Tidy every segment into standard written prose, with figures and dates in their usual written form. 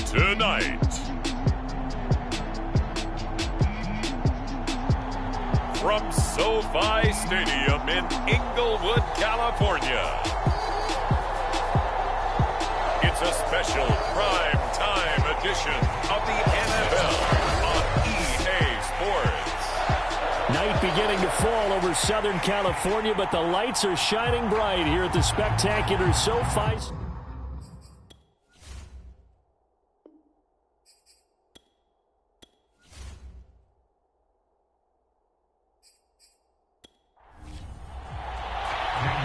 Tonight, from SoFi Stadium in Inglewood, California, it's a special prime time edition of the NFL on EA Sports. Night beginning to fall over Southern California, but the lights are shining bright here at the spectacular SoFi.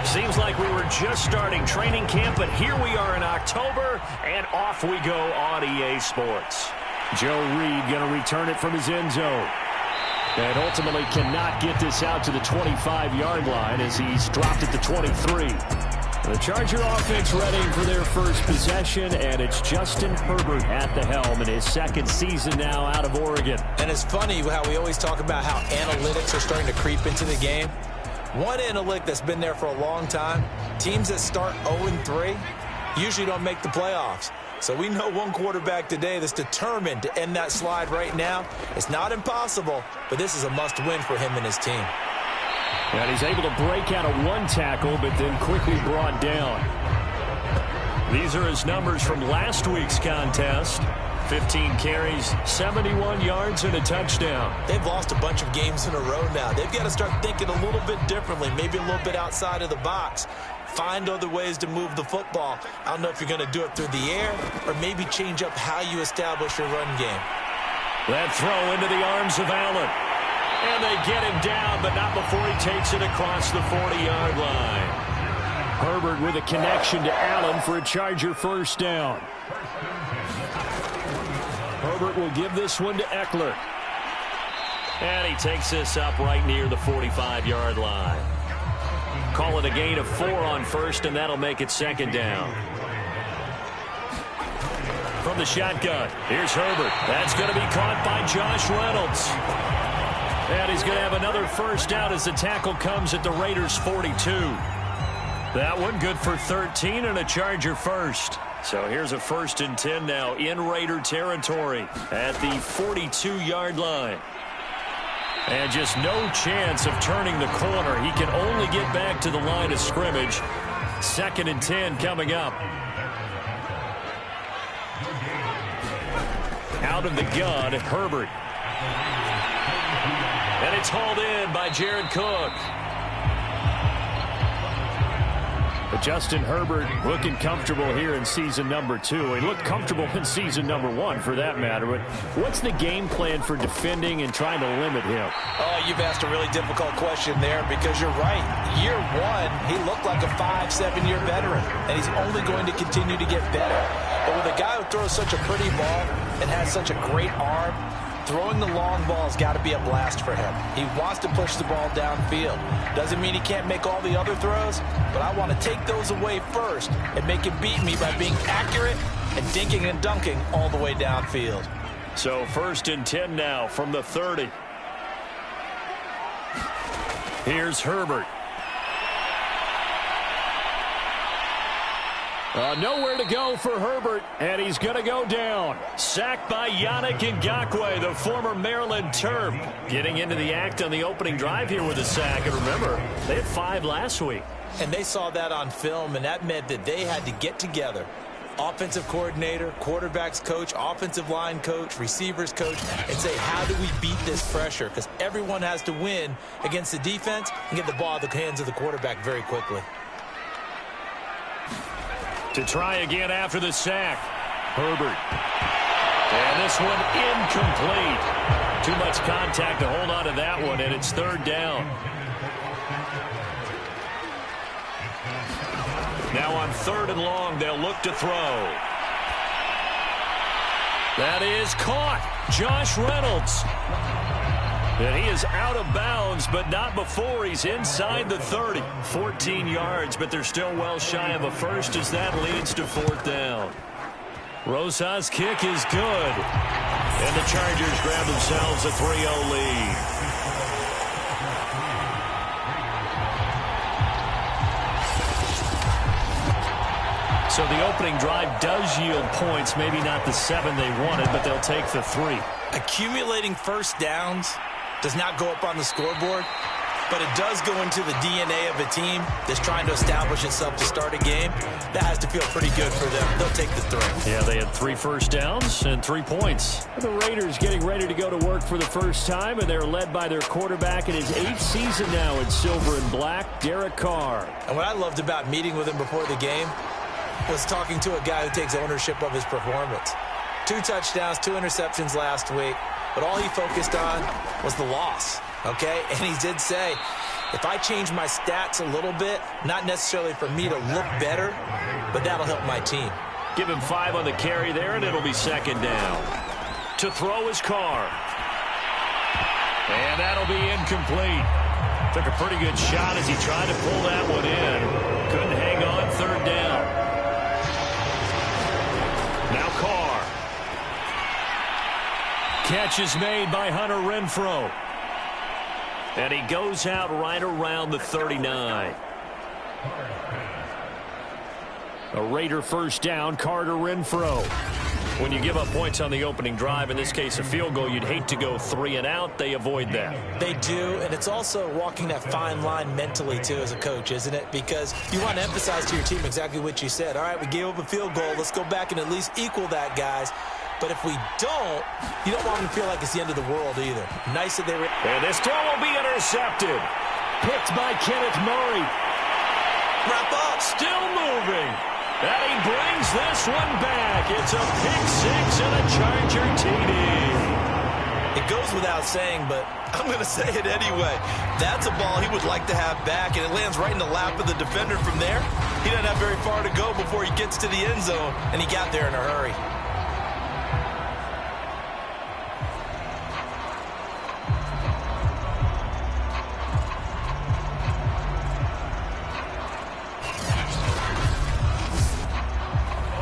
Seems like we were just starting training camp, but here we are in October, and off we go on EA Sports. Joe Reed going to return it from his end zone. And ultimately cannot get this out to the 25-yard line as he's dropped it to 23. The Charger offense ready for their first possession, and it's Justin Herbert at the helm in his second season now out of Oregon. And it's funny how we always talk about how analytics are starting to creep into the game. One analytic that's been there for a long time, teams that start 0-3 usually don't make the playoffs. So we know one quarterback today that's determined to end that slide right now. It's not impossible, but this is a must-win for him and his team. And he's able to break out of one tackle, but then quickly brought down. These are his numbers from last week's contest. 15 carries, 71 yards, and a touchdown. They've lost a bunch of games in a row now. They've got to start thinking a little bit differently, maybe a little bit outside of the box. Find other ways to move the football. I don't know if you're going to do it through the air or maybe change up how you establish your run game. That throw into the arms of Allen. And they get him down, but not before he takes it across the 40-yard line. Herbert with a connection to Allen for a Charger first down. Herbert will give this one to Eckler. And he takes this up right near the 45-yard line. Call it a gain of 4 on first, and that'll make it second down. From the shotgun, here's Herbert. That's going to be caught by Josh Reynolds. And he's going to have another first down as the tackle comes at the Raiders' 42. That one good for 13 and a Charger first. So here's a 1st and 10 now in Raider territory at the 42-yard line. And just no chance of turning the corner. He can only get back to the line of scrimmage. 2nd and 10 coming up. Out of the gun, Herbert. And it's hauled in by Jared Cook. But Justin Herbert looking comfortable here in season number 2. He looked comfortable in season number 1 for that matter. But what's the game plan for defending and trying to limit him? Oh, you've asked a really difficult question there because you're right. Year 1, he looked like a 5-7-year veteran. And he's only going to continue to get better. But with a guy who throws such a pretty ball and has such a great arm, throwing the long ball has got to be a blast for him. He wants to push the ball downfield. Doesn't mean he can't make all the other throws, but I want to take those away first and make him beat me by being accurate and dinking and dunking all the way downfield. So 1st and 10 now from the 30. Here's Herbert. Nowhere to go for Herbert, and he's going to go down. Sacked by Yannick Ngakoue, the former Maryland Terp. Getting into the act on the opening drive here with a sack. And remember, they had 5 last week. And they saw that on film, and that meant that they had to get together. Offensive coordinator, quarterbacks coach, offensive line coach, receivers coach, and say, how do we beat this pressure? Because everyone has to win against the defense and get the ball in the hands of the quarterback very quickly. To try again after the sack. Herbert. And this one incomplete. Too much contact to hold on to that one, and it's 3rd down. Now on 3rd and long, they'll look to throw. That is caught. Josh Reynolds. And he is out of bounds, but not before he's inside the 30. 14 yards, but they're still well shy of a first as that leads to 4th down. Rosas' kick is good. And the Chargers grab themselves a 3-0 lead. So the opening drive does yield points, maybe not the 7 they wanted, but they'll take the 3. Accumulating first downs does not go up on the scoreboard, but it does go into the DNA of a team that's trying to establish itself to start a game. That has to feel pretty good for them. They'll take the 3. Yeah, they had 3 first downs and 3 points. The Raiders getting ready to go to work for the first time, and they're led by their quarterback in his 8th season now in silver and black, Derek Carr. And what I loved about meeting with him before the game was talking to a guy who takes ownership of his performance. 2 touchdowns, 2 interceptions last week, but all he focused on was the loss. Okay, and he did say, if I change my stats a little bit, not necessarily for me to look better, but that'll help my team. Give him 5 on the carry there, and it'll be 2nd down. To throw is Carr. And that'll be incomplete. Took a pretty good shot as he tried to pull that one in. Couldn't hang on, 3rd down. Now Carr. Catch is made by Hunter Renfrow. And he goes out right around the 39. A Raider first down, Carter Renfrow. When you give up points on the opening drive, in this case a field goal, you'd hate to go 3 and out. They avoid that. They do, and it's also walking that fine line mentally, too, as a coach, isn't it? Because you want to emphasize to your team exactly what you said. All right, we gave up a field goal. Let's go back and at least equal that, guys. But if we don't, you don't want them to feel like it's the end of the world either. Nice that they were. And this throw will be intercepted. Picked by Kenneth Murray. Wrap up. Still moving. And he brings this one back. It's a pick 6 and a Charger TD. It goes without saying, but I'm going to say it anyway. That's a ball he would like to have back, and it lands right in the lap of the defender from there. He doesn't have very far to go before he gets to the end zone, and he got there in a hurry.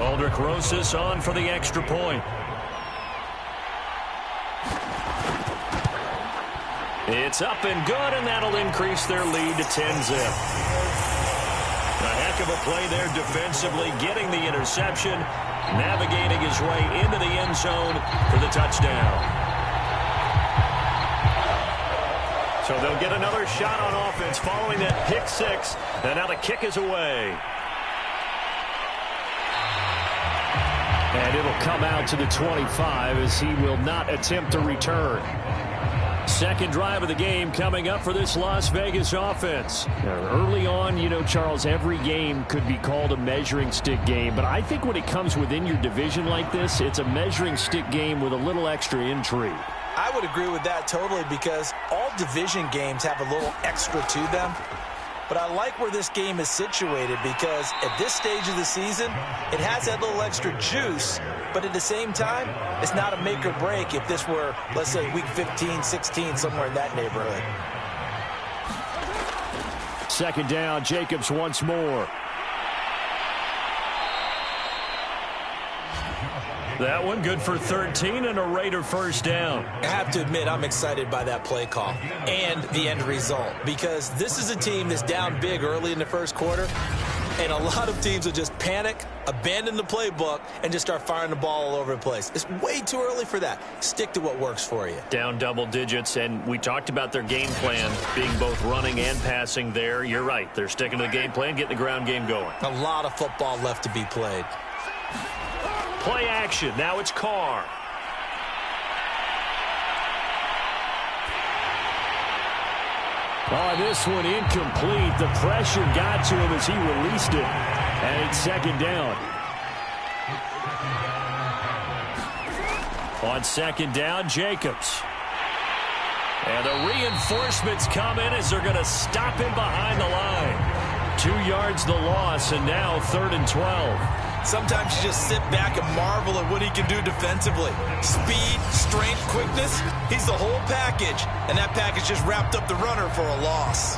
Aldrich Rosas on for the extra point. It's up and good, and that'll increase their lead to 10-zip. A heck of a play there defensively, getting the interception, navigating his way into the end zone for the touchdown. So they'll get another shot on offense following that pick 6, and now the kick is away. And it'll come out to the 25 as he will not attempt to return. Second drive of the game coming up for this Las Vegas offense. Now, early on, you know, Charles, every game could be called a measuring stick game. But I think when it comes within your division like this, it's a measuring stick game with a little extra intrigue. I would agree with that totally because all division games have a little extra to them. But I like where this game is situated because at this stage of the season, it has that little extra juice. But at the same time, it's not a make or break if this were, let's say, week 15, 16, somewhere in that neighborhood. Second down, Jacobs once more. That one good for 13 and a Raider first down. I have to admit, I'm excited by that play call and the end result because this is a team that's down big early in the first quarter, and a lot of teams will just panic, abandon the playbook, and just start firing the ball all over the place. It's way too early for that. Stick to what works for you. Down double digits, and we talked about their game plan being both running and passing there. You're right. They're sticking to the game plan, getting the ground game going. A lot of football left to be played. Play action. Now it's Carr. Oh, this one incomplete. The pressure got to him as he released it. And it's second down. On second down, Jacobs. And the reinforcements come in as they're going to stop him behind the line. 2 yards the loss, and now 3rd and 12. Sometimes you just sit back and marvel at what he can do defensively. Speed, strength, quickness, he's the whole package. And that package just wrapped up the runner for a loss.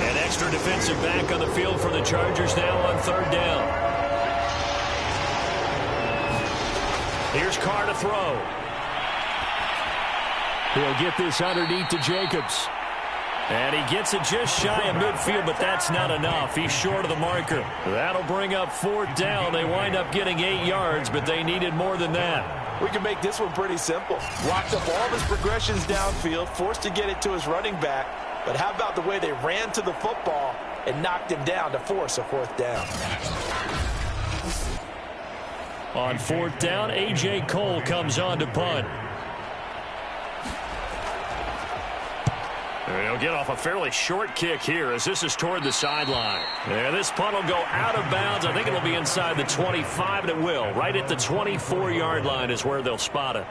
An extra defensive back on the field for the Chargers now on 3rd down. Here's Carr to throw. He'll get this underneath to Jacobs. And he gets it just shy of midfield, but that's not enough. He's short of the marker. That'll bring up 4th down. They wind up getting 8 yards, but they needed more than that. We can make this one pretty simple. Locked up all of his progressions downfield, forced to get it to his running back. But how about the way they ran to the football and knocked him down to force a 4th down? On 4th down, A.J. Cole comes on to punt. He'll get off a fairly short kick here as this is toward the sideline. Yeah, this punt will go out of bounds. I think it'll be inside the 25, and it will. Right at the 24-yard line is where they'll spot it.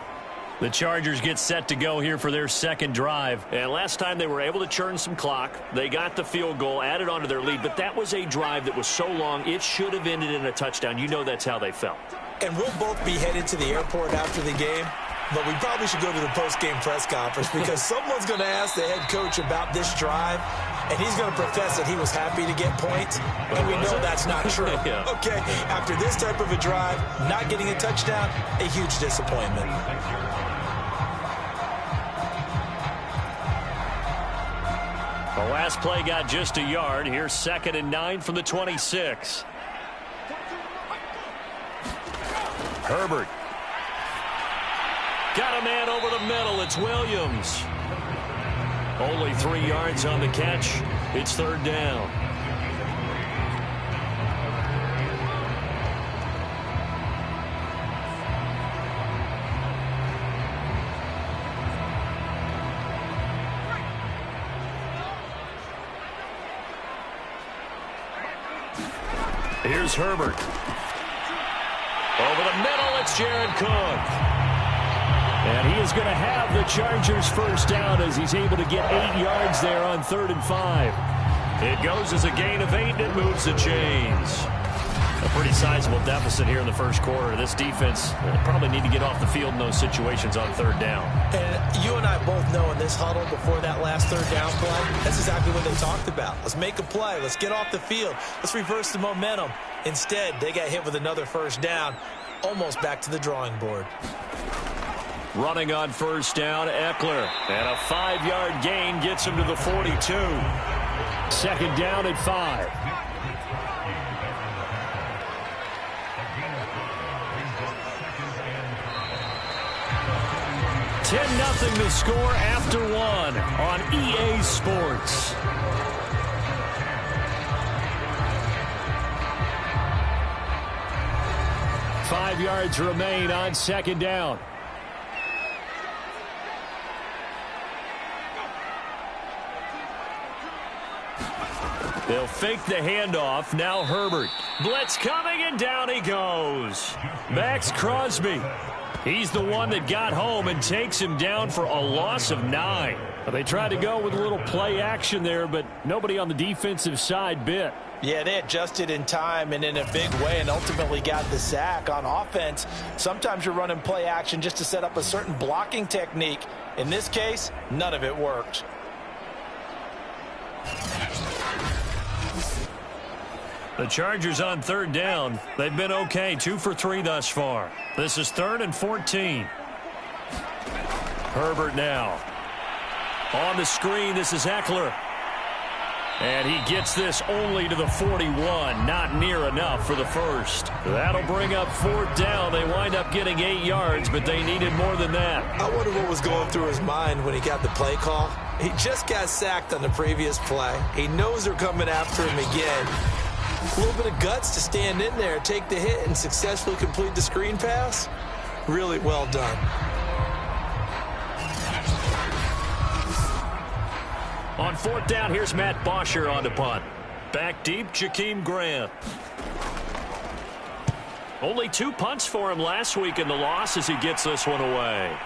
The Chargers get set to go here for their 2nd drive. And last time they were able to churn some clock. They got the field goal, added onto their lead. But that was a drive that was so long, it should have ended in a touchdown. You know that's how they felt. And we'll both be headed to the airport after the game. But we probably should go to the post-game press conference because someone's going to ask the head coach about this drive, and he's going to profess that he was happy to get points, and we know that's not true. Yeah. Okay, after this type of a drive, not getting a touchdown, a huge disappointment. The last play got just a yard. Here's 2nd and 9 from the 26. Herbert. Got a man over the middle. It's Williams. Only 3 yards on the catch. It's 3rd down. Here's Herbert. Over the middle, it's Jared Cook. And he is going to have the Chargers' 1st down as he's able to get 8 yards there on 3rd and 5. It goes as a gain of 8, and it moves the chains. A pretty sizable deficit here in the 1st quarter. This defense will probably need to get off the field in those situations on 3rd down. And you and I both know in this huddle before that last 3rd down play, that's exactly what they talked about. Let's make a play. Let's get off the field. Let's reverse the momentum. Instead, they got hit with another 1st down, almost back to the drawing board. Running on 1st down, Eckler. And a 5-yard gain gets him to the 42. 2nd down at 5. $10-0 the score after 1 on EA Sports. Five yards remain on 2nd down. They'll fake the handoff. Now Herbert. Blitz coming, and down he goes. Max Crosby. He's the one that got home and takes him down for a loss of 9. They tried to go with a little play action there, but nobody on the defensive side bit. Yeah, they adjusted in time and in a big way and ultimately got the sack. On offense, sometimes you're running play action just to set up a certain blocking technique. In this case, none of it worked. The Chargers on 3rd down. They've been okay, 2 for 3 thus far. This is 3rd and 14. Herbert now. On the screen, this is Eckler. And he gets this only to the 41. Not near enough for the 1st. That'll bring up 4th down. They wind up getting 8 yards, but they needed more than that. I wonder what was going through his mind when he got the play call. He just got sacked on the previous play. He knows they're coming after him again. A little bit of guts to stand in there, take the hit, and successfully complete the screen pass. Really well done. On 4th down, here's Matt Bosher on the punt. Back deep, Jakeem Grant. Only 2 punts for him last week in the loss as he gets this one away.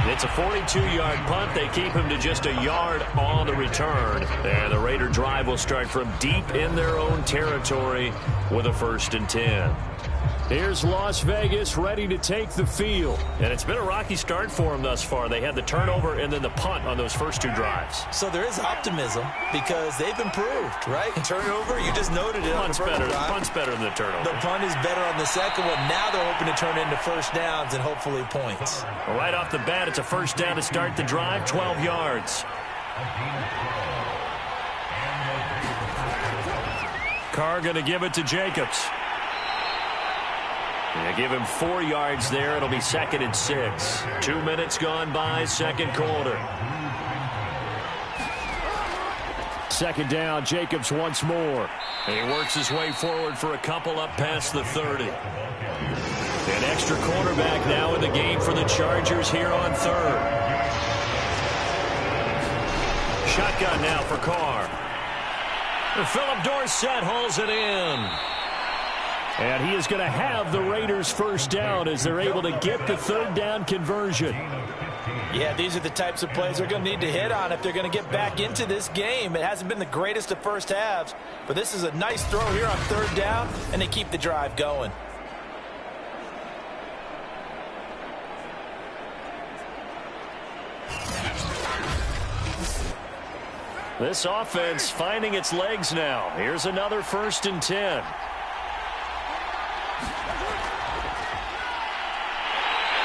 It's a 42-yard punt. They keep him to just a yard on the return. And the Raider drive will start from deep in their own territory with a 1st and 10. Here's Las Vegas ready to take the field. And it's been a rocky start for them thus far. They had the turnover and then the punt on those first two drives. So there is optimism because they've improved, right? Turnover, you just noted it. Punt's better. The punt's better than the turnover. The punt is better on the second one. Now they're hoping to turn into first downs and hopefully points. Well, right off the bat, it's a first down to start the drive, 12 yards. Carr going to give it to Jacobs. They give him 4 yards there. It'll be 2nd and 6. 2 minutes gone by, second quarter. Second down, Jacobs once more. And he works his way forward for a couple up past the 30. An extra cornerback now in the game for the Chargers here on third. Shotgun now for Carr. And Philip Dorsett hauls it in. And he is going to have the Raiders first down as they're able to get the third down conversion. Yeah, these are the types of plays they're going to need to hit on if they're going to get back into this game. It hasn't been the greatest of first halves, but this is a nice throw here on third down, and they keep the drive going. This offense finding its legs now. Here's another 1st and 10.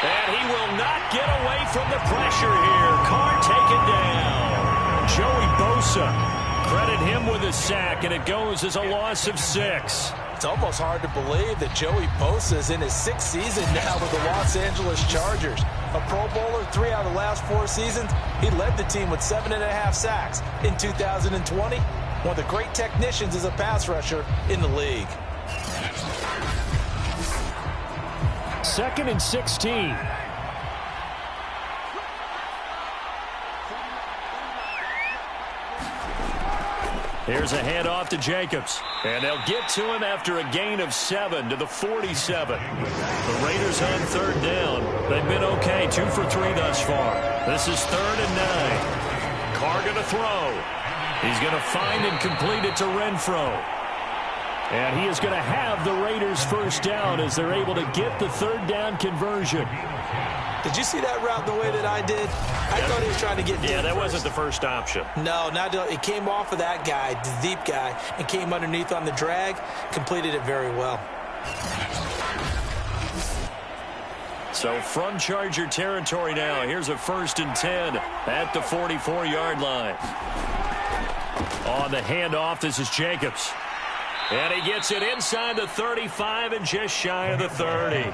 And he will not get away from the pressure here. Carr taken down. Joey Bosa. Credit him with a sack, and it goes as a loss of 6. It's almost hard to believe that Joey Bosa is in his 6th season now with the Los Angeles Chargers. A Pro Bowler 3 out of the last 4 seasons. He led the team with 7.5 sacks in 2020. One of the great technicians as a pass rusher in the league. 2nd and 16. Here's a handoff to Jacobs. And they'll get to him after a gain of 7 to the 47. The Raiders on third down. They've been okay, 2 for 3 thus far. This is 3rd and 9. Carr going to throw. He's going to find and complete it to Renfro. And he is going to have the Raiders first down as they're able to get the third down conversion. Did you see that route the way that I did? I thought he was trying to get deep. Yeah, that first. wasn't the first option. No, not it came off of that guy, the deep guy, and came underneath on the drag, completed it very well. So from Charger territory now, here's a 1st and 10 at the 44-yard line. On the handoff, this is Jacobs. And he gets it inside the 35 and just shy of the 30.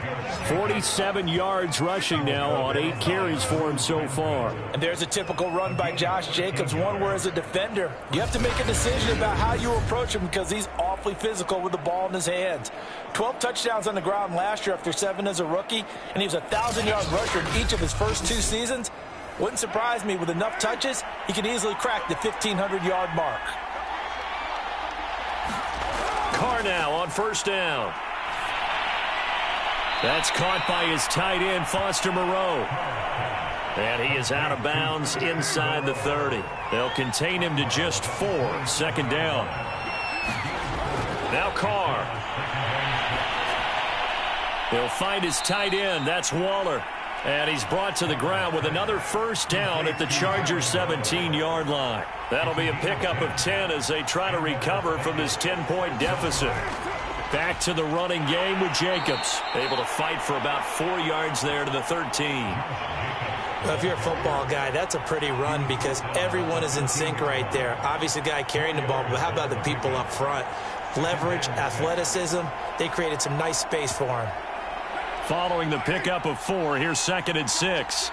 47 yards rushing now on 8 carries for him so far. And there's a typical run by Josh Jacobs, one where as a defender, you have to make a decision about how you approach him because he's awfully physical with the ball in his hands. 12 touchdowns on the ground last year after 7 as a rookie, and he was a 1,000-yard rusher in each of his first 2 seasons. Wouldn't surprise me with enough touches, he could easily crack the 1,500-yard mark. Carr now on first down. That's caught by his tight end, Foster Moreau. And he is out of bounds inside the 30. They'll contain him to just 4. 2nd down. Now Carr. He'll find his tight end. That's Waller. And he's brought to the ground with another first down at the Chargers 17-yard line. That'll be a pickup of 10 as they try to recover from this 10-point deficit. Back to the running game with Jacobs. Able to fight for about 4 yards there to the 13. Well, if you're a football guy, that's a pretty run because everyone is in sync right there. Obviously, the guy carrying the ball, but how about the people up front? Leverage, athleticism, they created some nice space for him. Following the pickup of 4, here's 2nd and 6.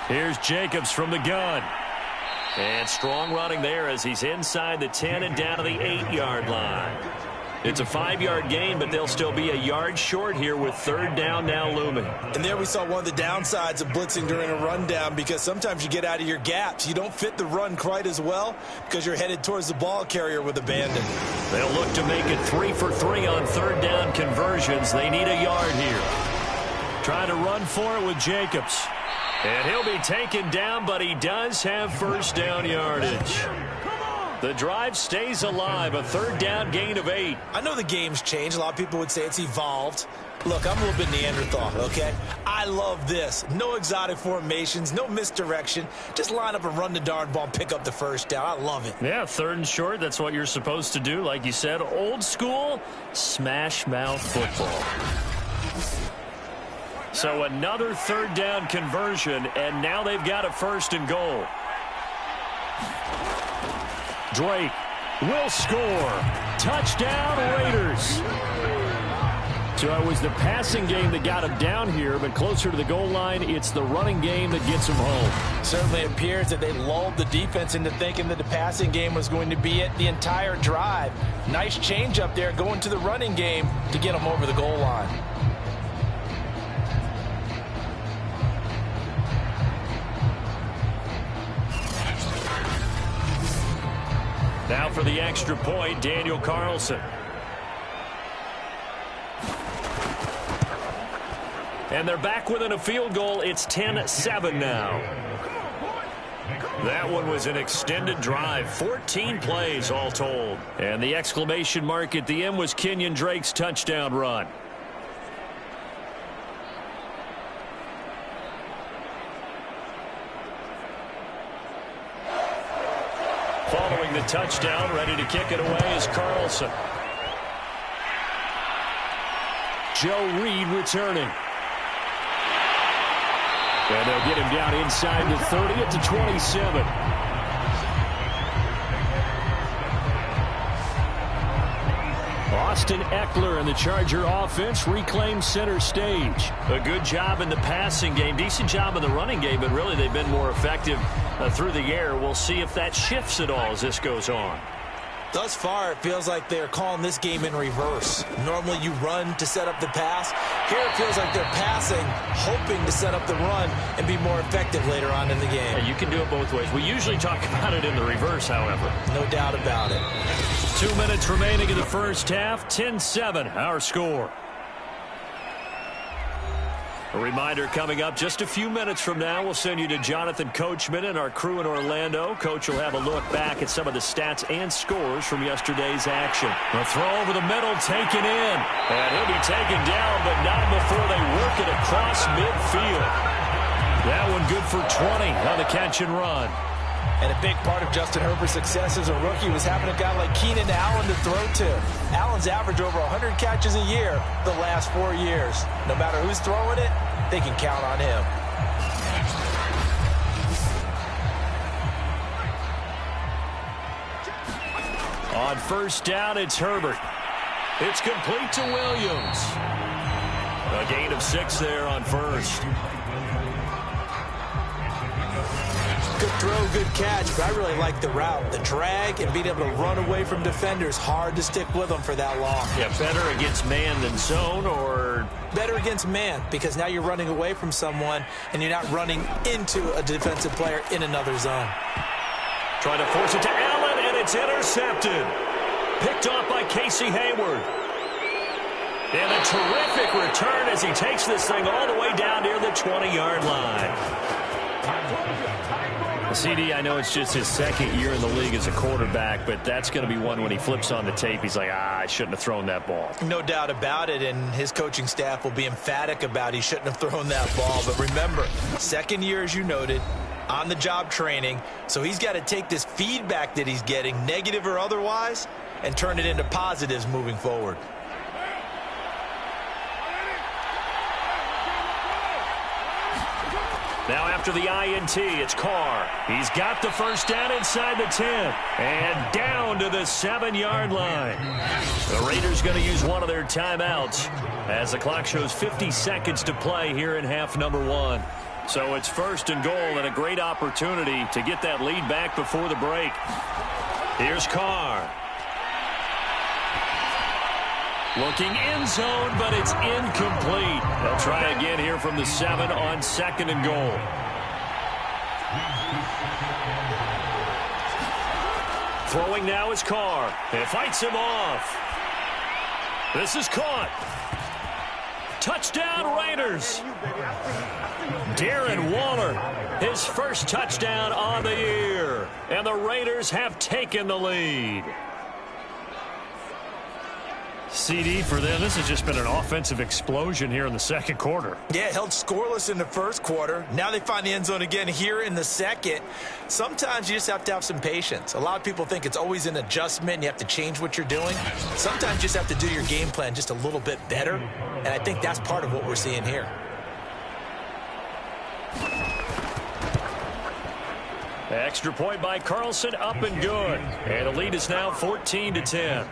Here's Jacobs from the gun. And strong running there as he's inside the 10 and down to the 8-yard line. It's a 5-yard gain, but they'll still be a yard short here with third down now looming. And there we saw one of the downsides of blitzing during a rundown because sometimes you get out of your gaps. You don't fit the run quite as well because you're headed towards the ball carrier with abandon. They'll look to make it 3 for 3 on third down conversions. They need a yard here. Trying to run for it with Jacobs. And he'll be taken down, but he does have first down yardage. The drive stays alive. A third down gain of 8. I know the game's changed. A lot of people would say it's evolved. Look, I'm a little bit Neanderthal, okay? I love this. No exotic formations, no misdirection. Just line up and run the darn ball and pick up the first down. I love it. Yeah, 3rd and short. That's what you're supposed to do. Like you said, old school smash mouth football. So another 3rd down conversion, and now they've got a 1st and goal. Drake will score. Touchdown, Raiders. So it was the passing game that got him down here, but closer to the goal line, it's the running game that gets him home. Certainly appears that they lulled the defense into thinking that the passing game was going to be it the entire drive. Nice change up there going to the running game to get them over the goal line. Now for the extra point, Daniel Carlson. And they're back within a field goal. It's 10-7 now. That one was an extended drive. 14 plays all told. And the exclamation mark at the end was Kenyon Drake's touchdown run. Following the touchdown, ready to kick it away is Carlson. Joe Reed returning. And they'll get him down inside the 30 at the 27. Austin Eckler and the Charger offense reclaim center stage. A good job in the passing game, decent job in the running game, but really they've been more effective through the air. We'll see if that shifts at all as this goes on. Thus far, it feels like they're calling this game in reverse. Normally you run to set up the pass. Here it feels like they're passing, hoping to set up the run and be more effective later on in the game. Yeah, you can do it both ways. We usually talk about it in the reverse, however. No doubt about it. 2 minutes remaining in the first half. 10-7, our score. A reminder coming up just a few minutes from now. We'll send you to Jonathan Coachman and our crew in Orlando. Coach will have a look back at some of the stats and scores from yesterday's action. A throw over the middle, taken in. And he'll be taken down, but not before they work it across midfield. That one good for 20 on the catch and run. And a big part of Justin Herbert's success as a rookie was having a guy like Keenan Allen to throw to. Allen's averaged over 100 catches a year the last 4 years. No matter who's throwing it, they can count on him. On first down, it's Herbert. It's complete to Williams. A gain of 6 there on first. Good throw, good catch, but I really like the route. The drag and being able to run away from defenders, hard to stick with them for that long. Yeah, better against man than zone, or? Better against man, because now you're running away from someone and you're not running into a defensive player in another zone. Trying to force it to Allen, and it's intercepted. Picked off by Casey Hayward. And a terrific return as he takes this thing all the way down near the 20-yard line. CD, I know it's just his second year in the league as a quarterback, but that's going to be one when he flips on the tape. He's like, I shouldn't have thrown that ball. No doubt about it, and his coaching staff will be emphatic about he shouldn't have thrown that ball. But remember, second year, as you noted, on-the-job training, so he's got to take this feedback that he's getting, negative or otherwise, and turn it into positives moving forward. Now after the INT, it's Carr. He's got the first down inside the 10. And down to the 7-yard line. The Raiders going to use one of their timeouts as the clock shows 50 seconds to play here in half number 1. So it's first and goal and a great opportunity to get that lead back before the break. Here's Carr. Looking end zone, but it's incomplete. They'll try again here from the 7 on second and goal. Throwing now is Carr. It fights him off. This is caught. Touchdown, Raiders. Darren Waller, his first touchdown on the year. And And the Raiders have taken the lead. CD for them, this has just been an offensive explosion here in the second quarter. Yeah, held scoreless in the first quarter. Now they find the end zone again here in the second. Sometimes you just have to have some patience. A lot of people think it's always an adjustment and you have to change what you're doing. Sometimes you just have to do your game plan just a little bit better, and I think that's part of what we're seeing here. Extra point by Carlson, up and good. And the lead is now 14-10.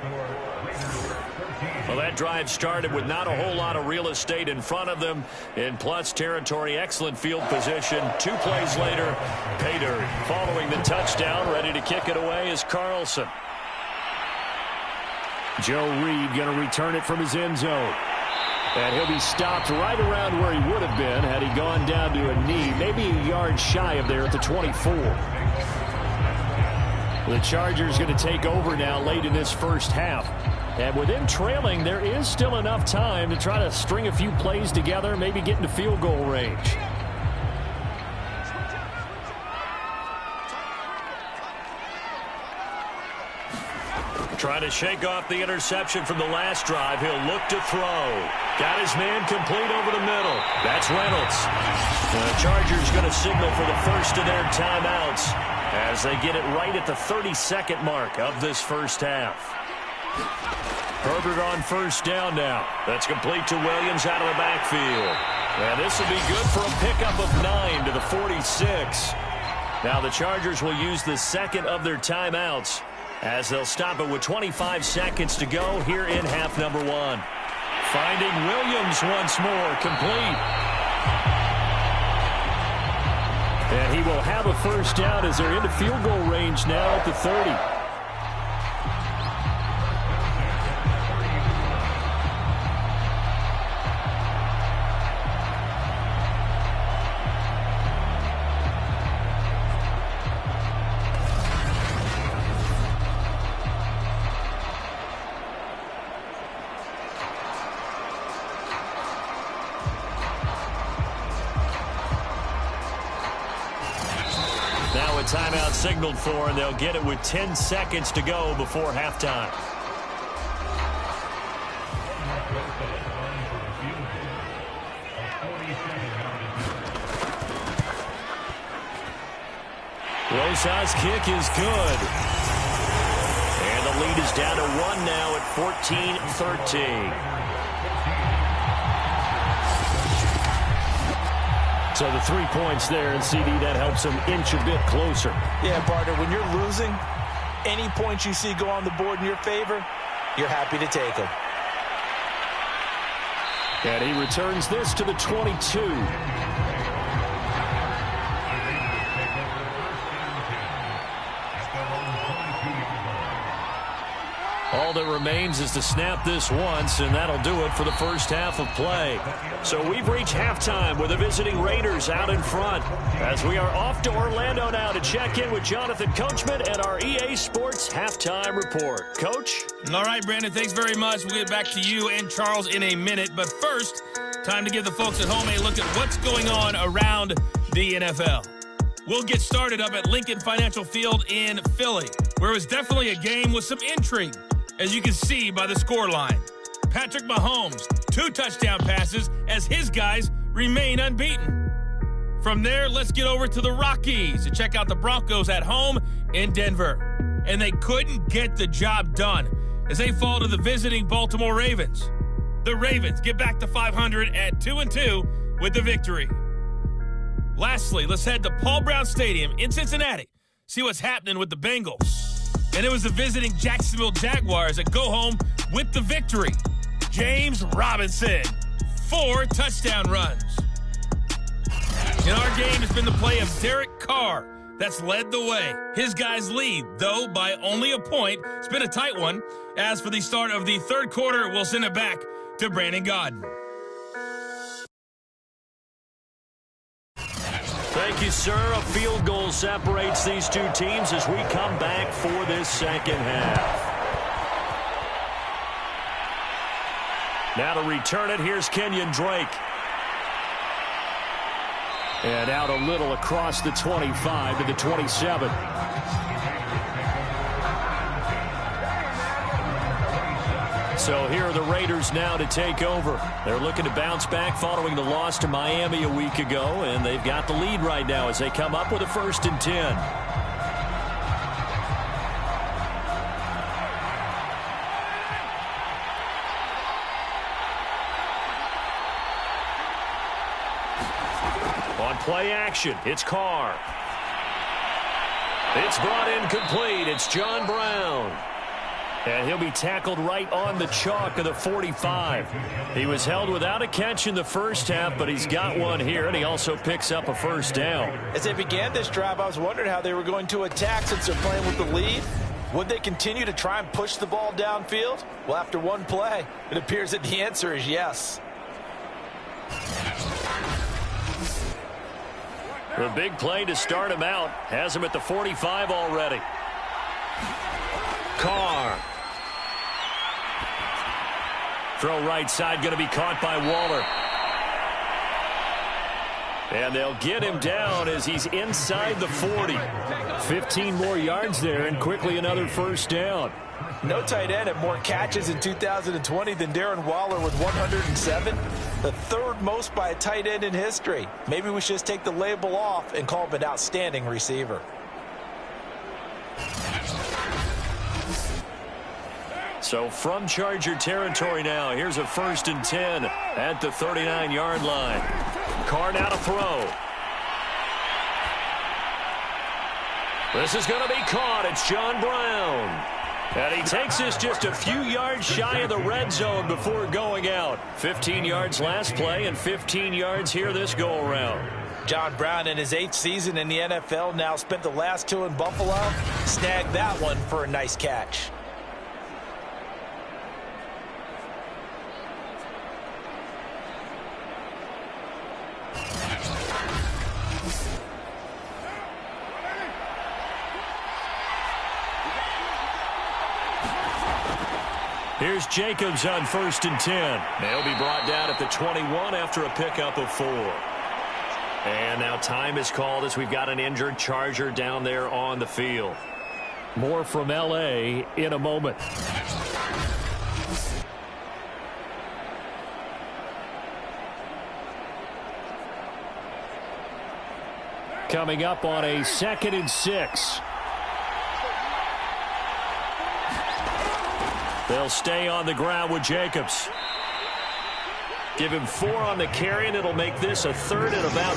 Well, that drive started with not a whole lot of real estate in front of them. In plus territory, excellent field position. 2 plays later, pay dirt. Following the touchdown, ready to kick it away is Carlson. Joe Reed going to return it from his end zone. And he'll be stopped right around where he would have been had he gone down to a knee, maybe a yard shy of there at the 24. The Chargers going to take over now late in this first half. And with them trailing, there is still enough time to try to string a few plays together, maybe get into field goal range. Trying to shake off the interception from the last drive. He'll look to throw. Got his man complete over the middle. That's Reynolds. The Chargers going to signal for the first of their timeouts as they get it right at the 32nd mark of this first half. Herbert on first down now. That's complete to Williams out of the backfield. And this will be good for a pickup of 9 to the 46. Now the Chargers will use the second of their timeouts as they'll stop it with 25 seconds to go here in half number 1. Finding Williams once more, complete. And he will have a first down as they're into field goal range now at the 30. Timeout signaled for, and they'll get it with 10 seconds to go before halftime. Rosas' kick is good. And the lead is down to 1 now at 14-13. So the 3 points there, and CD, that helps them inch a bit closer. Yeah, partner, when you're losing, any points you see go on the board in your favor, you're happy to take them. And he returns this to the 22. All that remains is to snap this once, and that'll do it for the first half of play. So we've reached halftime with the visiting Raiders out in front, as we are off to Orlando now to check in with Jonathan Coachman and our EA Sports Halftime Report. Coach? All right, Brandon, thanks very much. We'll get back to you and Charles in a minute. But first, time to give the folks at home a look at what's going on around the NFL. We'll get started up at Lincoln Financial Field in Philly, where it was definitely a game with some intrigue, as you can see by the scoreline. Patrick Mahomes, 2 touchdown passes as his guys remain unbeaten. From there, let's get over to the Rockies to check out the Broncos at home in Denver. And they couldn't get the job done as they fall to the visiting Baltimore Ravens. The Ravens get back to 500 at 2-2 with the victory. Lastly, let's head to Paul Brown Stadium in Cincinnati, see what's happening with the Bengals. And it was the visiting Jacksonville Jaguars that go home with the victory. James Robinson, 4 touchdown runs. In our game, it's been the play of Derek Carr that's led the way. His guys lead, though, by only a point. It's been a tight one. As for the start of the third quarter, we'll send it back to Brandon Gaudin. Thank you, sir. A field goal separates these two teams as we come back for this second half. Now to return it, here's Kenyon Drake. And out a little across the 25 to the 27. So here are the Raiders now to take over. They're looking to bounce back following the loss to Miami a week ago, and they've got the lead right now as they come up with a 1st and 10. On play action, it's Carr. It's brought in complete. It's John Brown. And he'll be tackled right on the chalk of the 45. He was held without a catch in the first half, but he's got one here, and he also picks up a 1st down. As they began this drive, I was wondering how they were going to attack since they're playing with the lead. Would they continue to try and push the ball downfield? Well, after one play, it appears that the answer is yes. The big play to start him out has him at the 45 already. Carr. Throw right side, going to be caught by Waller. And they'll get him down as he's inside the 40. 15 more yards there, and quickly another 1st down. No tight end had more catches in 2020 than Darren Waller with 107. The 3rd most by a tight end in history. Maybe we should just take the label off and call him an outstanding receiver. So from Charger territory now, here's a 1st and 10 at the 39-yard line. Carr now to throw. This is going to be caught. It's John Brown. And he takes this just a few yards shy of the red zone before going out. 15 yards last play and 15 yards here this go-around. John Brown in his 8th season in the NFL now spent the last 2 in Buffalo. Snagged that one for a nice catch. Here's Jacobs on 1st and 10. They'll be brought down at the 21 after a pickup of 4. And now time is called as we've got an injured Charger down there on the field. More from L.A. in a moment. Coming up on a 2nd and 6. They'll stay on the ground with Jacobs. Give him 4 on the carry, and it'll make this a 3rd and about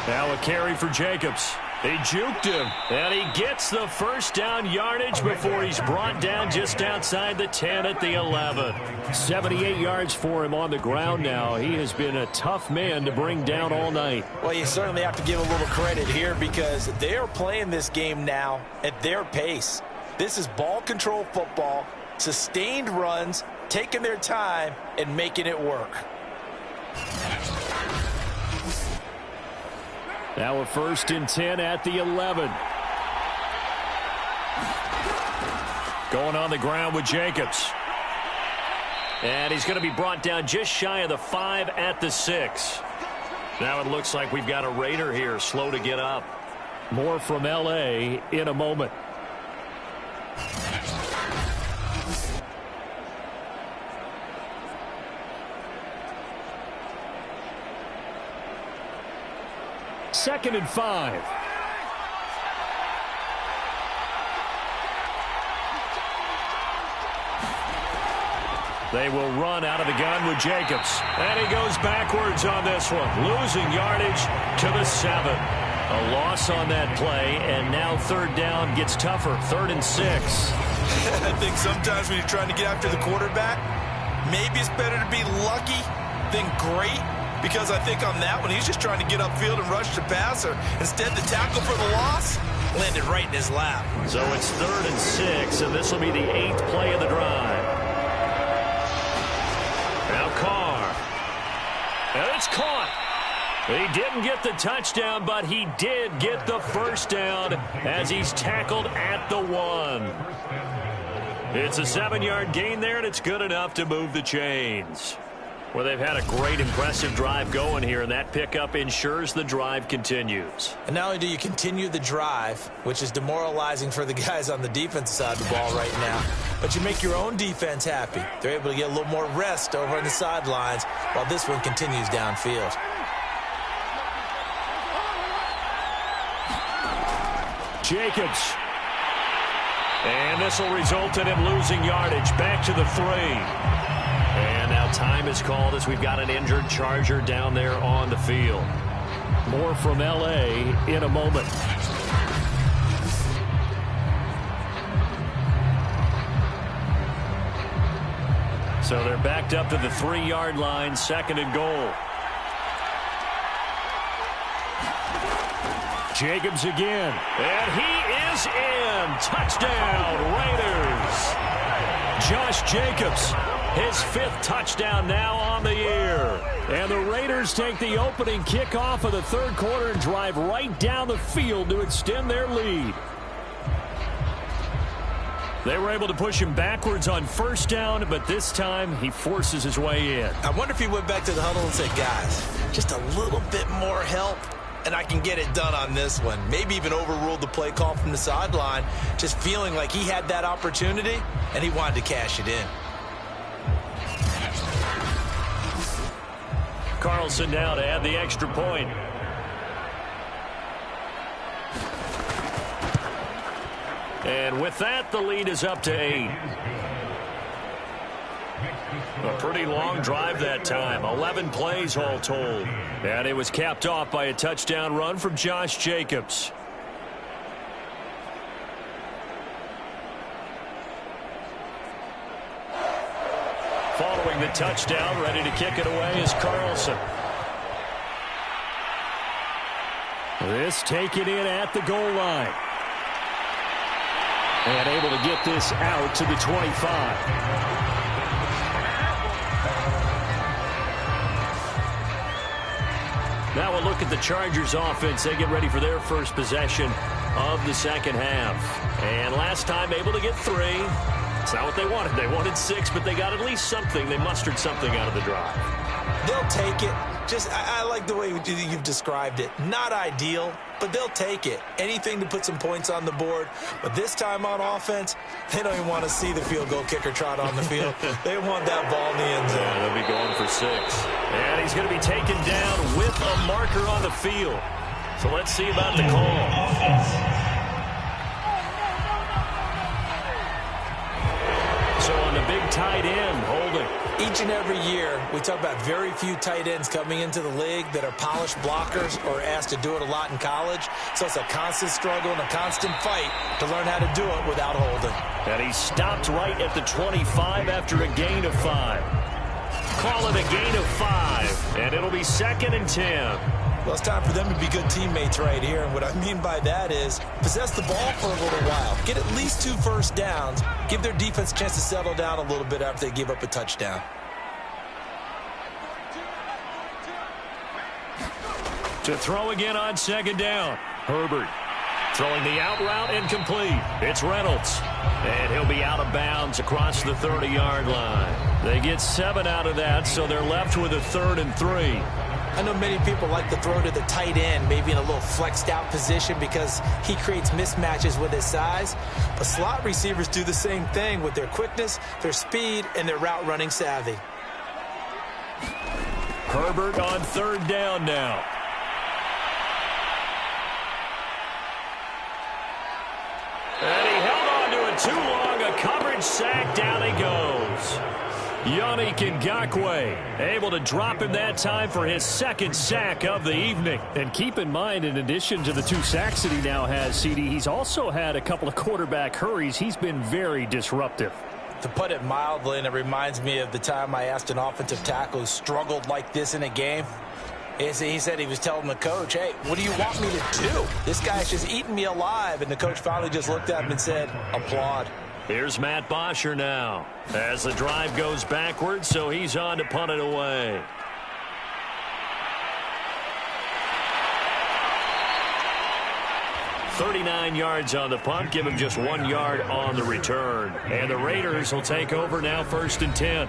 2. Now a carry for Jacobs. He juked him, and he gets the 1st down yardage before he's brought down just outside the 10 at the 11. 78 yards for him on the ground now. He has been a tough man to bring down all night. Well, you certainly have to give a little credit here because they are playing this game now at their pace. This is ball control football, sustained runs, taking their time, and making it work. Now a 1st and 10 at the 11. Going on the ground with Jacobs. And he's going to be brought down just shy of the 5 at the 6. Now it looks like we've got a Raider here, slow to get up. More from L.A. in a moment. Second and 5. They will run out of the gun with Jacobs. And he goes backwards on this one, losing yardage to the 7. A loss on that play, and now 3rd down gets tougher, 3rd and 6. I think sometimes when you're trying to get after the quarterback, maybe it's better to be lucky than great. Because I think on that one, he's just trying to get upfield and rush the passer. Instead, the tackle for the loss landed right in his lap. So it's 3rd and 6, and this will be the 8th play of the drive. Now Carr. And it's caught. He didn't get the touchdown, but he did get the 1st down as he's tackled at the 1. It's a 7-yard gain there, and it's good enough to move the chains. Well, they've had a great, impressive drive going here, and that pickup ensures the drive continues. And not only do you continue the drive, which is demoralizing for the guys on the defensive side of the ball right now, but you make your own defense happy. They're able to get a little more rest over on the sidelines while this one continues downfield. Jacobs. And this will result in him losing yardage. Back to the 3. And now time is called as we've got an injured Charger down there on the field. More from L.A. in a moment. So they're backed up to the 3-yard line, 2nd and goal. Jacobs again. And he is in. Touchdown, Raiders. Josh Jacobs, his 5th touchdown now on the year. And the Raiders take the opening kickoff of the 3rd quarter and drive right down the field to extend their lead. They were able to push him backwards on 1st down, but this time he forces his way in. I wonder if he went back to the huddle and said, guys, just a little bit more help, and I can get it done on this one. Maybe even overruled the play call from the sideline, just feeling like he had that opportunity, and he wanted to cash it in. Carlson now to add the extra point. And with that, the lead is up to 8. A pretty long drive that time. 11 plays all told. And it was capped off by a touchdown run from Josh Jacobs. Following the touchdown, ready to kick it away is Carlson. This taken in at the goal line. And able to get this out to the 25. Now we'll look at the Chargers offense. They get ready for their first possession of the 2nd half. And last time able to get 3. It's not what they wanted. They wanted 6, but they got at least something. They mustered something out of the drive. They'll take it. I like the way you've described it. Not ideal, but they'll take it. Anything to put some points on the board. But this time on offense, they don't even want to see the field goal kicker trot on the field. They want that ball in the end zone. Yeah, they'll be going for 6. And he's going to be taken down with a marker on the field. So let's see about the call. So on the big tight end, holding. Each and every year, we talk about very few tight ends coming into the league that are polished blockers or asked to do it a lot in college. So it's a constant struggle and a constant fight to learn how to do it without holding. And he stopped right at the 25 after a gain of 5. Call it a gain of 5, and it'll be 2nd and 10. Well, it's time for them to be good teammates right here. And what I mean by that is possess the ball for a little while. Get at least 2 first downs. Give their defense a chance to settle down a little bit after they give up a touchdown. To throw again on 2nd down. Herbert throwing the out route incomplete. It's Reynolds. And he'll be out of bounds across the 30-yard line. They get 7 out of that, so they're left with a 3rd and 3. I know many people like to throw to the tight end, maybe in a little flexed out position because he creates mismatches with his size. But slot receivers do the same thing with their quickness, their speed, and their route running savvy. Herbert on 3rd down now. And he held on to it too long. A coverage sack. Down he goes. Yannick Ngakoue able to drop him that time for his 2nd sack of the evening. And keep in mind, in addition to the 2 sacks that he now has, CD, he's also had a couple of quarterback hurries. He's been very disruptive. To put it mildly, and it reminds me of the time I asked an offensive tackle who struggled like this in a game. He said he was telling the coach, hey, what do you want me to do? This guy's just eating me alive. And the coach finally just looked at him and said, applaud. Here's Matt Bosher now as the drive goes backwards, so he's on to punt it away. "39 yards on the punt, give him just 1 yard on the return. And the Raiders will take over now 1st and 10.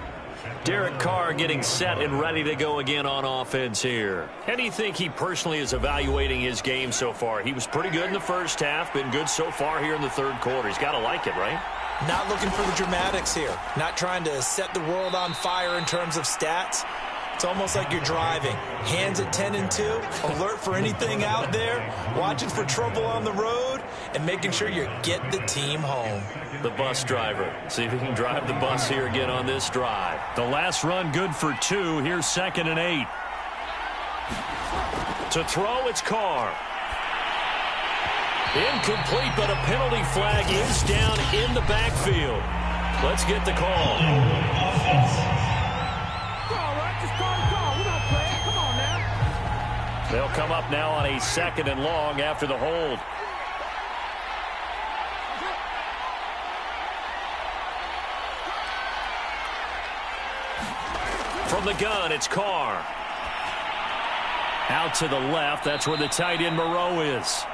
Derek Carr getting set and ready to go again on offense here. How do you think he personally is evaluating his game so far? He was pretty good in the first half, been good so far here in the third quarter. He's got to like it, right? Not looking for the dramatics here. Not trying to set the world on fire in terms of stats. It's almost like you're driving. Hands at 10 and 2, alert for anything out there, watching for trouble on the road, and making sure you get the team home. The bus driver. See if he can drive the bus here again on this drive. The last run good for 2. Here's 2nd and 8. To throw, it's Carr. Incomplete, but a penalty flag is down in the backfield. Let's get the call. They'll come up now on a 2nd and long after the hold. From the gun, it's Carr. Out to the left. That's where the tight end Moreau is.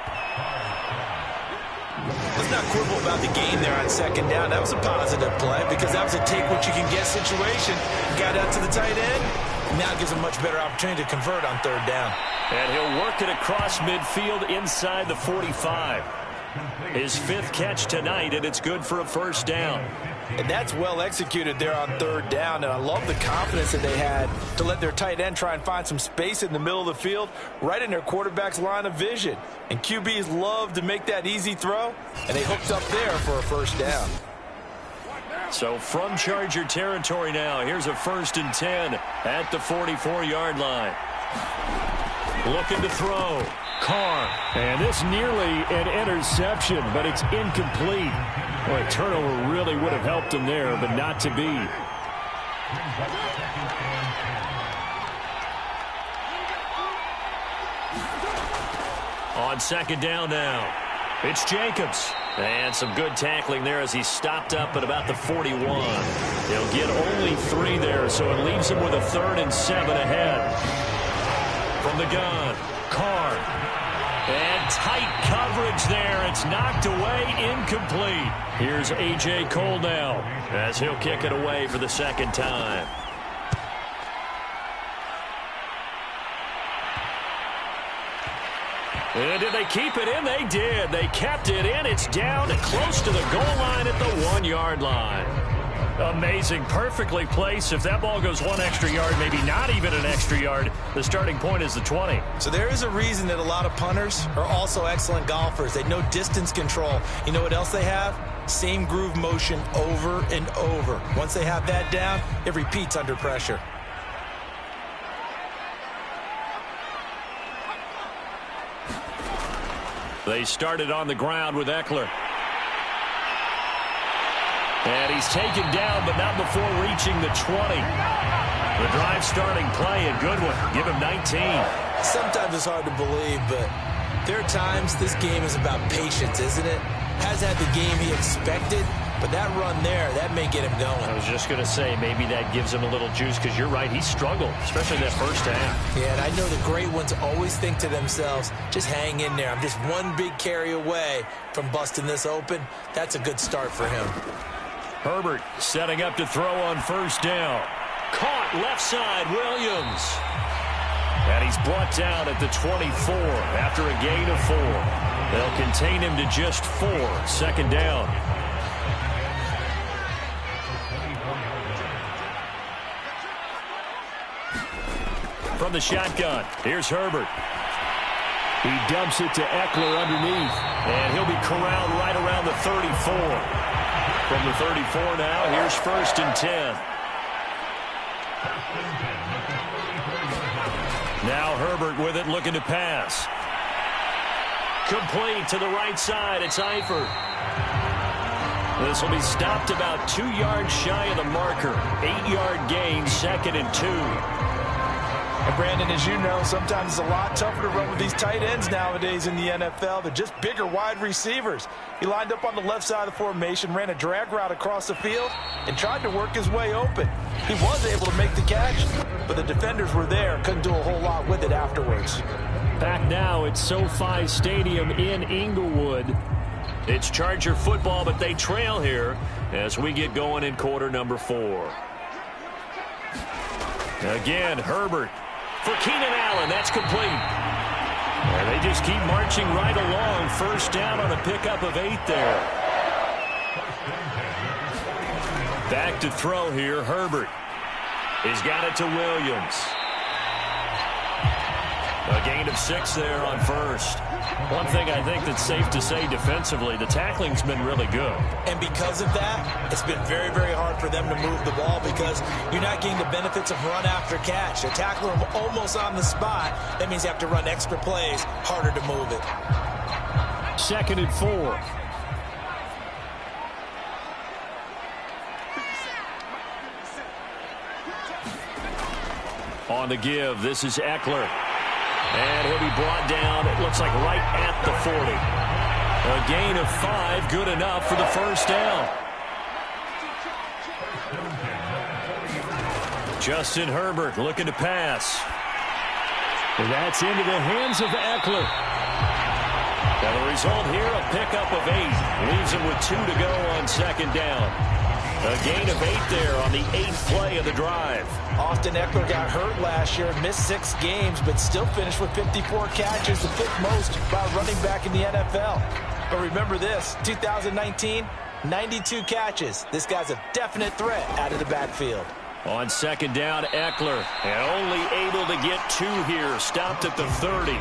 Let's not quibble about the game there on 2nd down. That was a positive play because that was a take-what-you-can-get situation. Got out to the tight end. Now gives him a much better opportunity to convert on 3rd down. And he'll work it across midfield inside the 45. His 5th catch tonight, and it's good for a 1st down. And that's well executed there on 3rd down. And I love the confidence that they had to let their tight end try and find some space in the middle of the field, right in their quarterback's line of vision. And QBs love to make that easy throw, and they hooked up there for a 1st down. So from Charger territory now, here's a 1st and 10 at the 44-yard line. Looking to throw. Carr. And this nearly an interception, but it's incomplete. Well, a turnover really would have helped him there, but not to be. On 2nd down now, it's Jacobs. And some good tackling there as he stopped up at about the 41. He'll get only 3 there, so it leaves him with a 3rd and 7 ahead. From the gun, Carr. And tight coverage there. It's knocked away, incomplete. Here's A.J. Cole now as he'll kick it away for the 2nd time. And did they keep it in? They did. They kept it in. It's down close to the goal line at the 1-yard line. Amazing. Perfectly placed. If that ball goes 1 extra yard, maybe not even an extra yard, the starting point is the 20. So there is a reason that a lot of punters are also excellent golfers. They know distance control. You know what else they have? Same groove motion over and over. Once they have that down, it repeats under pressure. They started on the ground with Eckler. And he's taken down, but not before reaching the 20. The drive starting play, a good one. Give him 19. Sometimes it's hard to believe, but there are times this game is about patience, isn't it? Has had the game he expected, but that run there, that may get him going. I was just going to say, maybe that gives him a little juice, because you're right, he struggled, especially in that first half. Yeah, and I know the great ones always think to themselves, just hang in there. I'm just one big carry away from busting this open. That's a good start for him. Herbert setting up to throw on 1st down. Caught left side, Williams. And he's brought down at the 24 after a gain of 4. They'll contain him to just 4. 2nd down. From the shotgun, here's Herbert. He dumps it to Eckler underneath. And he'll be corralled right around the 34. From the 34 now, here's 1st and 10. Now Herbert with it, looking to pass. Complete to the right side. It's Eifert. This will be stopped about 2 yards shy of the marker. 8-yard gain, 2nd and 2. And Brandon, as you know, sometimes it's a lot tougher to run with these tight ends nowadays in the NFL. They're just bigger wide receivers. He lined up on the left side of the formation, ran a drag route across the field, and tried to work his way open. He was able to make the catch, but the defenders were there, couldn't do a whole lot with it afterwards. Back now at SoFi Stadium in Inglewood. It's Charger football, but they trail here as we get going in quarter number 4. Again, Herbert for Keenan Allen. That's complete. And they just keep marching right along. First down on a pickup of 8 there. Back to throw here, Herbert. He's got it to Williams. A gain of 6 there on first. One thing I think that's safe to say defensively, the tackling's been really good. And because of that, it's been very, very hard for them to move the ball because you're not getting the benefits of run after catch. They're tackling them almost on the spot. That means you have to run extra plays, harder to move it. 2nd and 4. On the give, this is Eckler. And he'll be brought down, it looks like right at the 40. A gain of 5, good enough for the first down. Justin Herbert looking to pass. And that's into the hands of Eckler. Now the result here, a pickup of 8. Leaves him with 2 to go on 2nd down. A gain of 8 there on the 8th play of the drive. Austin Eckler got hurt last year, missed 6 games, but still finished with 54 catches, the 5th most by a running back in the NFL. But remember this, 2019, 92 catches. This guy's a definite threat out of the backfield. On 2nd down, Eckler, and only able to get 2 here, stopped at the 30.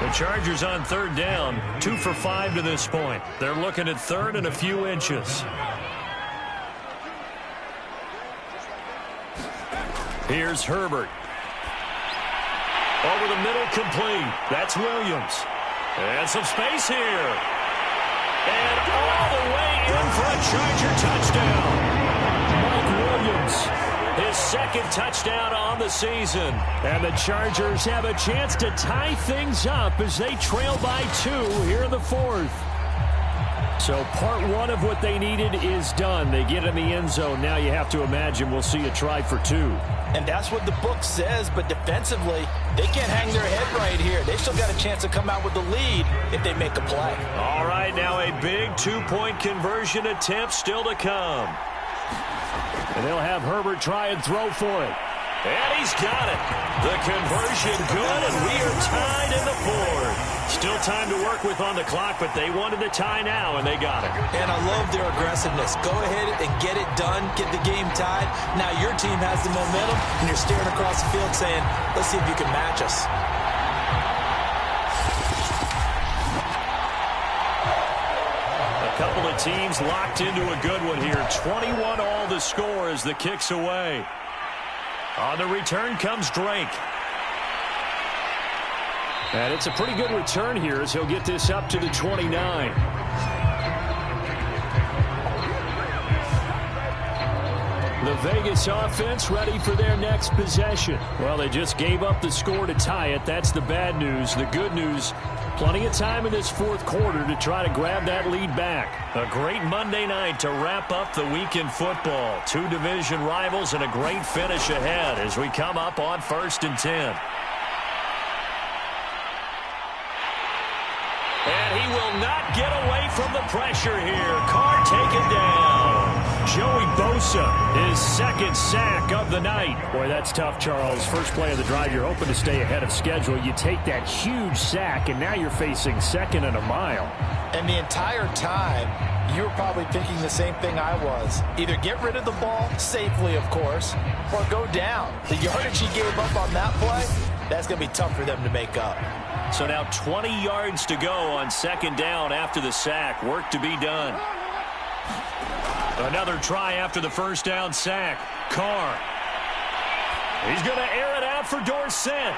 The Chargers on 3rd down, 2 for 5 to this point. They're looking at 3rd and a few inches. Here's Herbert. Over the middle, complete. That's Williams. And some space here. And all the way in for a Charger touchdown. Mike Williams, his 2nd touchdown on the season. And the Chargers have a chance to tie things up as they trail by 2 here in the 4th. So part 1 of what they needed is done. They get in the end zone. Now you have to imagine we'll see a try for 2. And that's what the book says, but defensively, they can't hang their head right here. They've still got a chance to come out with the lead if they make a play. All right, now a big 2-point conversion attempt still to come. And they'll have Herbert try and throw for it. And he's got it. The conversion good, and we are tied in the 4th. Still time to work with on the clock, but they wanted the tie now, and they got it. And I love their aggressiveness. Go ahead and get it done, get the game tied. Now your team has the momentum, and you're staring across the field saying, let's see if you can match us. A couple of teams locked into a good one here. 21 all the score as the kick's away. On the return comes Drake. And it's a pretty good return here as he'll get this up to the 29. The Vegas offense ready for their next possession. Well, they just gave up the score to tie it. That's the bad news. The good news, plenty of time in this 4th quarter to try to grab that lead back. A great Monday night to wrap up the week in football. 2 division rivals and a great finish ahead as we come up on 1st and 10. And he will not get away from the pressure here. Carr taken down. Joey Bosa, his 2nd sack of the night. Boy, that's tough, Charles. First play of the drive, you're hoping to stay ahead of schedule. You take that huge sack, and now you're facing 2nd and a mile. And the entire time, you were probably thinking the same thing I was. Either get rid of the ball, safely, of course, or go down. The yardage he gave up on that play, that's going to be tough for them to make up. So now 20 yards to go on 2nd down after the sack. Work to be done. Another try after the first down sack. Carr. He's going to air it out for Dorsett.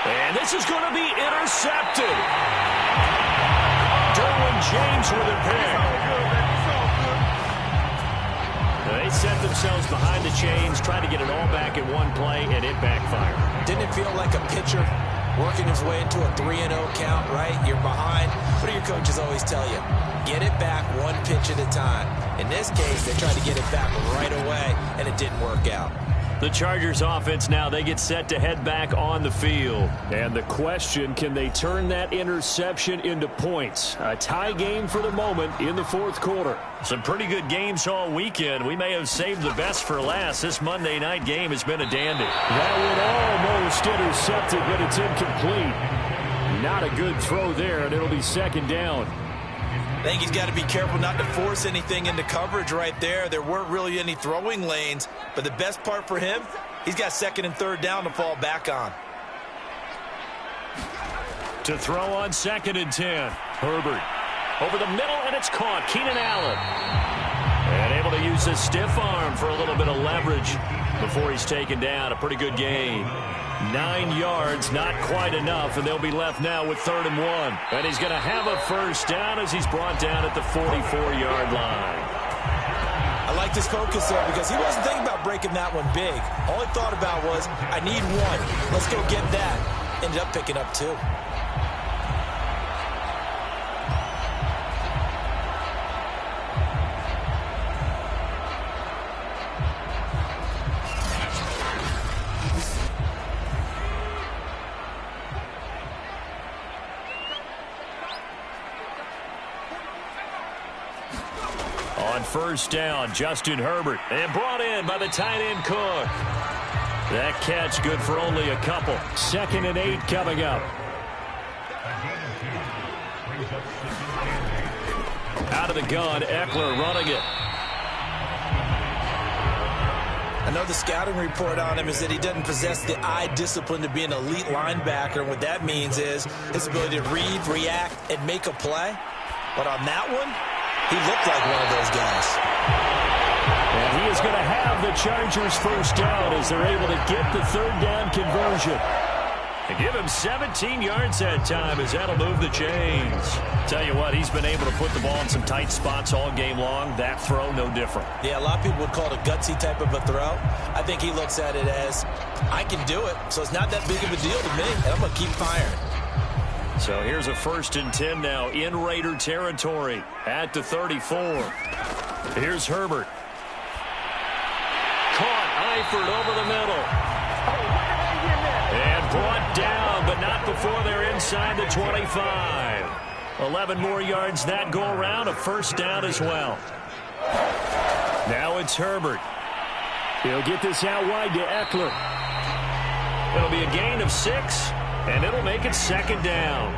And this is going to be intercepted. Derwin James with a pick. They set themselves behind the chains, tried to get it all back in one play, and it backfired. Didn't it feel like a pitcher working his way into a 3-0 count, right? You're behind. What do your coaches always tell you? Get it back 1 pitch at a time. In this case, they tried to get it back right away, and it didn't work out. The Chargers offense now, they get set to head back on the field. And the question, can they turn that interception into points? A tie game for the moment in the fourth quarter. Some pretty good games all weekend. We may have saved the best for last. This Monday night game has been a dandy. That one almost intercepted, but it's incomplete. Not a good throw there, and it'll be second down. I think he's got to be careful not to force anything into coverage right there. There weren't really any throwing lanes, but the best part for him, he's got second and third down to fall back on. To throw on 2nd and 10. Herbert over the middle, and it's caught. Keenan Allen. And able to use his stiff arm for a little bit of leverage before he's taken down. A pretty good gain. 9 yards, not quite enough, and they'll be left now with 3rd and 1. And he's going to have a first down as he's brought down at the 44-yard line. I like this focus there because he wasn't thinking about breaking that one big. All he thought about was, I need one. Let's go get that. Ended up picking up 2. On first down, Justin Herbert, and brought in by the tight end Cook. That catch good for only a couple. 2nd and 8 coming up. Out of the gun, Eckler running it. I know the scouting report on him is that he doesn't possess the eye discipline to be an elite linebacker. And what that means is his ability to read, react, and make a play. But on that one, he looked like one of those guys. And he is going to have the Chargers first down as they're able to get the 3rd down conversion. And give him 17 yards that time as that'll move the chains. Tell you what, he's been able to put the ball in some tight spots all game long. That throw, no different. Yeah, a lot of people would call it a gutsy type of a throw. I think he looks at it as, I can do it, so it's not that big of a deal to me, and I'm going to keep firing. So here's a 1st and 10 now in Raider territory at the 34. Here's Herbert. Caught Eifert over the middle. And brought down, but not before they're inside the 25. 11 more yards that go around, a first down as well. Now it's Herbert. He'll get this out wide to Eckler. It'll be a gain of 6. And it'll make it 2nd down.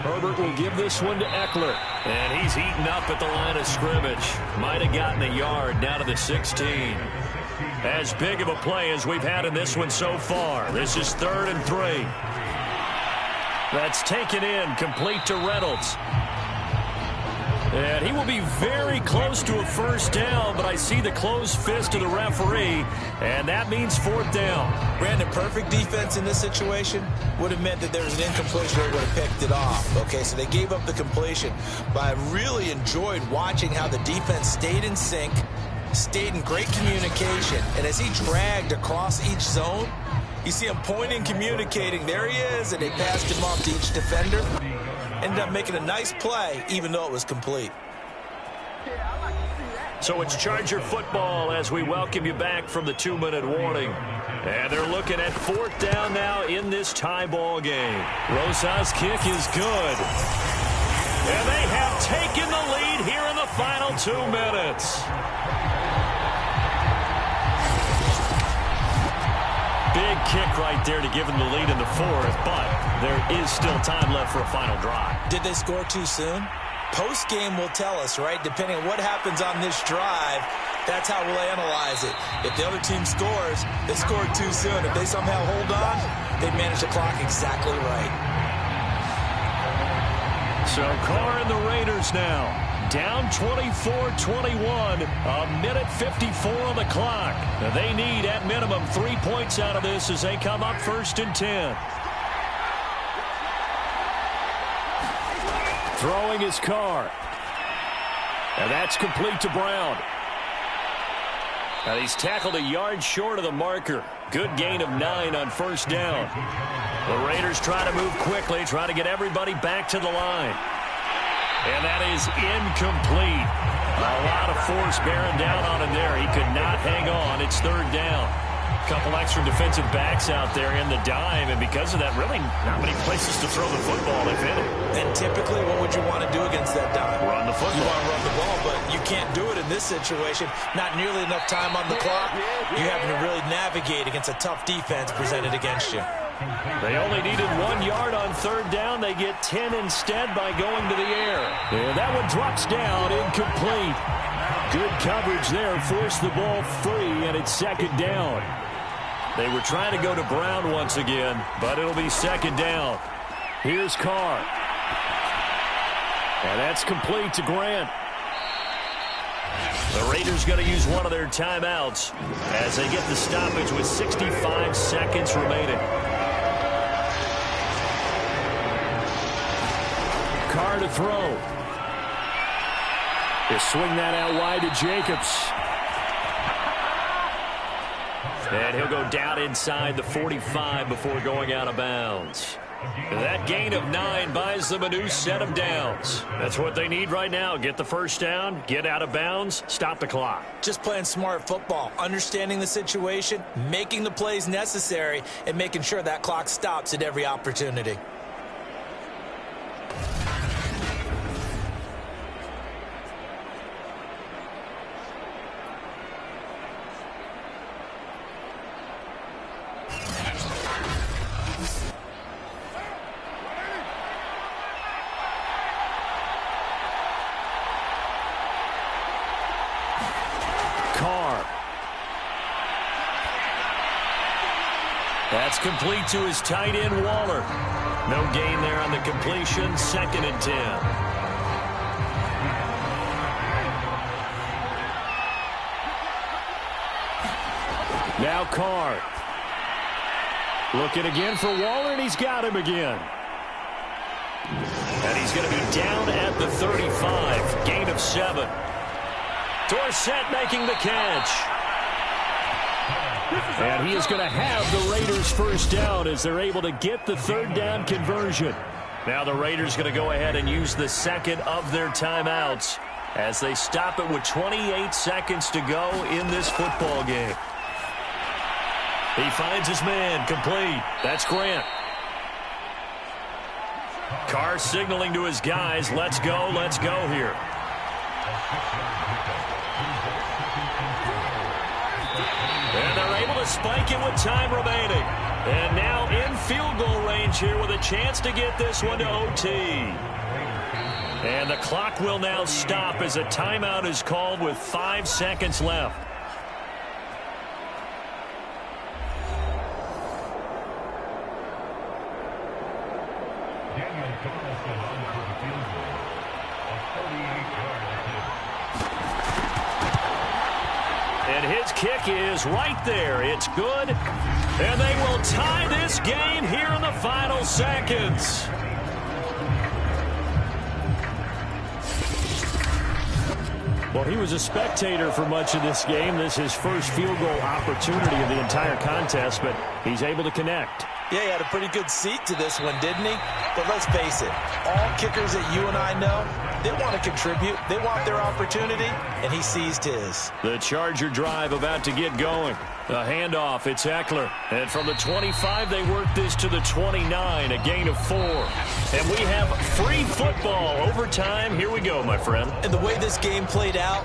Herbert will give this one to Eckler. And he's eaten up at the line of scrimmage. Might have gotten a yard down to the 16. As big of a play as we've had in this one so far. This is 3rd and 3. That's taken in, complete to Reynolds. And he will be very close to a first down, but I see the closed fist of the referee, and that means 4th down. Brandon, perfect defense in this situation would have meant that there was an incompletion or would have picked it off. Okay, so they gave up the completion, but I really enjoyed watching how the defense stayed in sync, stayed in great communication, and as he dragged across each zone, you see him pointing, communicating. There he is, and they passed him off to each defender. Ended up making a nice play, even though it was complete. So it's Charger football as we welcome you back from the 2-minute warning. And they're looking at 4th down now in this tie ball game. Rosas' kick is good. And they have taken the lead here in the final 2 minutes. Big kick right there to give them the lead in the 4th, but there is still time left for a final drive. Did they score too soon? Post-game will tell us, right? Depending on what happens on this drive, that's how we'll analyze it. If the other team scores, they scored too soon. If they somehow hold on, they manage the clock exactly right. So Carr and the Raiders now. Down 24-21, a minute 54 on the clock. They need, at minimum, 3 points out of this as they come up 1st and 10. Throwing his Carr. And that's complete to Brown. And he's tackled a yard short of the marker. Good gain of 9 on first down. The Raiders try to move quickly, try to get everybody back to the line. And that is incomplete. A lot of force bearing down on him there. He could not hang on. It's third down. A couple extra defensive backs out there in the dime, and because of that, really not many places to throw the football, if any. And typically, what would you want to do against that dime? Run the football. You want to run the ball, but you can't do it in this situation. Not nearly enough time on the clock. You're having to really navigate against a tough defense presented against you. They only needed 1 yard on third down. They get 10 instead by going to the air. And that one drops down, incomplete. Good coverage there, forced the ball free, and it's second down. They were trying to go to Brown once again, but it'll be second down. Here's Carr. And that's complete to Grant. The Raiders going to use one of their timeouts as they get the stoppage with 65 seconds remaining. Carr to throw. They swing that out wide to Jacobs. And he'll go down inside the 45 before going out of bounds. That gain of 9 buys them a new set of downs. That's what they need right now. Get the first down, get out of bounds, stop the clock. Just playing smart football, understanding the situation, making the plays necessary, and making sure that clock stops at every opportunity. That's complete to his tight end, Waller. No gain there on the completion. Second and 10. Now Carr. Looking again for Waller, and he's got him again. And he's going to be down at the 35. Gain of 7. Dorsett making the catch. And he is going to have the Raiders first down as they're able to get the third down conversion. Now the Raiders going to go ahead and use the second of their timeouts as they stop it with 28 seconds to go in this football game. He finds his man, complete. That's Grant. Carr signaling to his guys, let's go here. And they're able to spike it with time remaining. And now in field goal range here with a chance to get this one to OT. And the clock will now stop as a timeout is called with 5 seconds left. And his kick is right there. It's good. And they will tie this game here in the final seconds. Well, he was a spectator for much of this game. This is his first field goal opportunity of the entire contest, but he's able to connect. Yeah, he had a pretty good seat to this one, didn't he? But let's face it, all kickers that you and I know, they want to contribute. They want their opportunity, and he seized his. The Charger drive about to get going. A handoff, it's Eckler. And from the 25, they work this to the 29, a gain of 4. And we have free football. Overtime, here we go, my friend. And the way this game played out,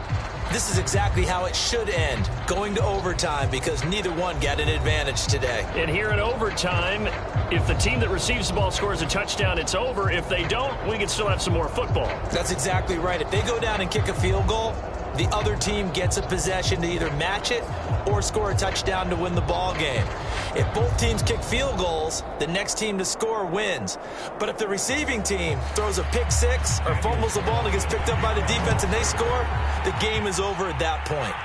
this is exactly how it should end, going to overtime, because neither one got an advantage today. And here in overtime, if the team that receives the ball scores a touchdown, it's over. If they don't, we can still have some more football. That's exactly right. If they go down and kick a field goal, the other team gets a possession to either match it or score a touchdown to win the ball game. If both teams kick field goals, the next team to score wins. But if the receiving team throws a pick six or fumbles the ball and gets picked up by the defense and they score, the game is over at that point.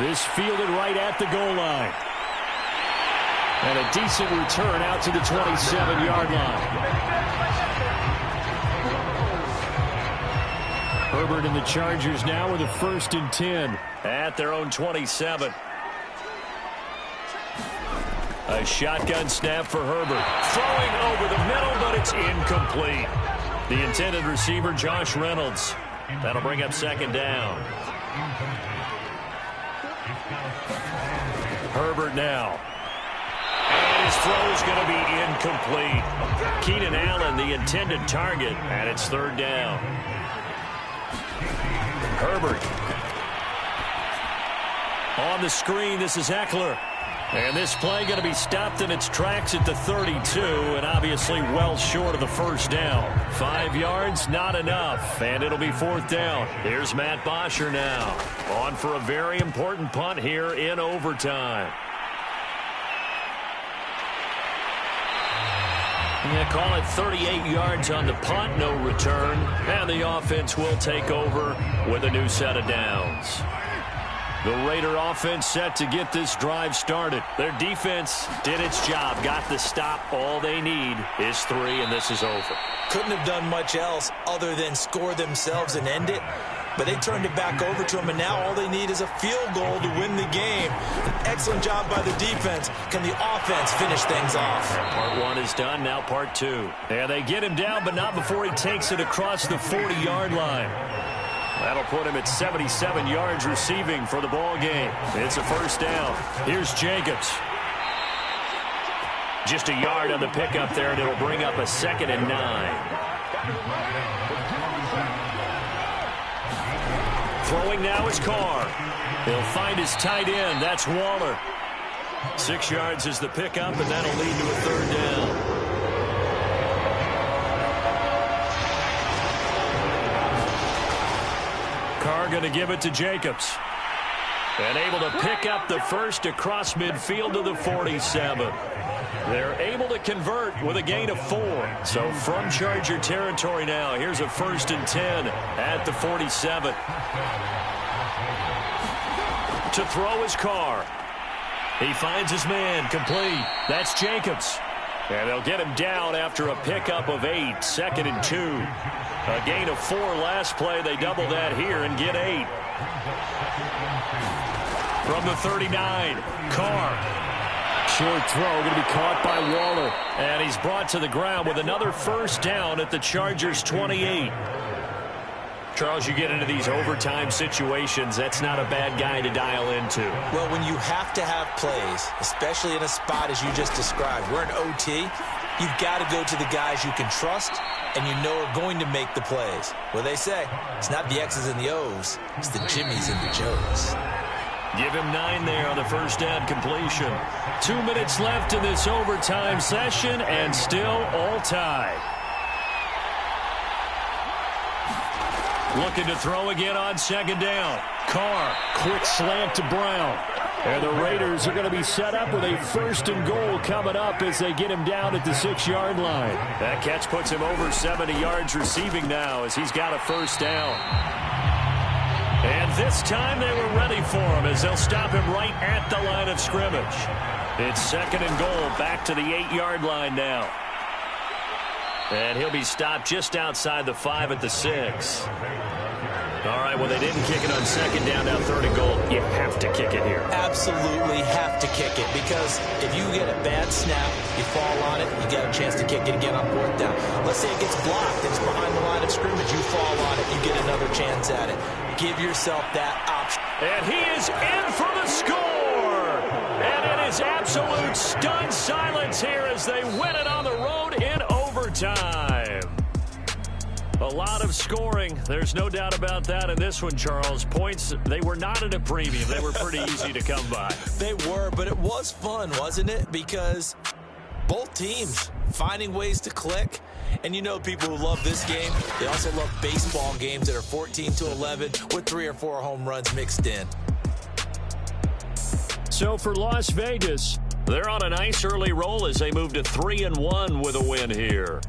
This fielded right at the goal line. And a decent return out to the 27-yard line. Herbert and the Chargers now with a 1st and 10 at their own 27. A shotgun snap for Herbert. Throwing over the middle, but it's incomplete. The intended receiver, Josh Reynolds. That'll bring up 2nd down. Herbert now. And his throw is going to be incomplete. Keenan Allen, the intended target, and it's 3rd down. Herbert. On the screen, this is Eckler. And this play going to be stopped in its tracks at the 32, and obviously well short of the 1st down. 5 yards, not enough, and it'll be 4th down. Here's Matt Bosher now, on for a very important punt here in overtime. Yeah, call it 38 yards on the punt, no return, and the offense will take over with a new set of downs. The Raider offense set to get this drive started. Their defense did its job, got the stop. All they need is 3, and this is over. Couldn't have done much else other than score themselves and end it. But they turned it back over to them, and now all they need is a field goal to win the game. An excellent job by the defense. Can the offense finish things off? Part 1 is done, now part 2. And they get him down, but not before he takes it across the 40-yard line. That'll put him at 77 yards receiving for the ball game. It's a 1st down. Here's Jacobs. Just a yard on the pickup there, and it'll bring up a 2nd and 9. Throwing now is Carr. He'll find his tight end. That's Waller. 6 yards is the pickup, and that'll lead to a 3rd down. Carr going to give it to Jacobs. And able to pick up the 1st across midfield to the 47. They're able to convert with a gain of 4. So from Charger territory now, here's a 1st and 10 at the 47. To throw is Carr. He finds his man, complete. That's Jacobs. And they'll get him down after a pickup of 8, 2nd and 2. A gain of 4 last play. They double that here and get 8. From the 39, Carr. Short throw going to be caught by Waller. And he's brought to the ground with another 1st down at the Chargers' 28. Charles, you get into these overtime situations, that's not a bad guy to dial into. Well, when you have to have plays, especially in a spot as you just described, we're in OT, you've got to go to the guys you can trust and you know are going to make the plays. Well, they say, it's not the X's and the O's, it's the Jimmies and the Joes. Give him 9 there on the 1st down completion. 2 minutes left in this overtime session, and still all tied. Looking to throw again on 2nd down. Carr, quick slant to Brown. And the Raiders are going to be set up with a 1st and goal coming up as they get him down at the 6-yard line. That catch puts him over 70 yards receiving now as he's got a 1st down. And this time they were ready for him as they'll stop him right at the line of scrimmage. It's 2nd and goal, back to the 8-yard line now. And he'll be stopped just outside the 5 at the 6. All right, well, they didn't kick it on 2nd down, now 3rd and goal. You have to kick it here. Absolutely have to kick it, because if you get a bad snap, you fall on it, you get a chance to kick it again on 4th down. Let's say it gets blocked, it's behind the line of scrimmage, you fall on it, you get another chance at it. Give yourself that option. And he is in for the score! And it is absolute stunned silence here as they win it on the road in overtime. A lot of scoring. There's no doubt about that in this one, Charles. Points, they were not at a premium. They were pretty easy to come by. They were, but it was fun, wasn't it? Because both teams finding ways to click. And you know people who love this game, they also love baseball games that are 14-11 with 3 or 4 home runs mixed in. So for Las Vegas, they're on a nice early roll as they move to 3-1 with a win here.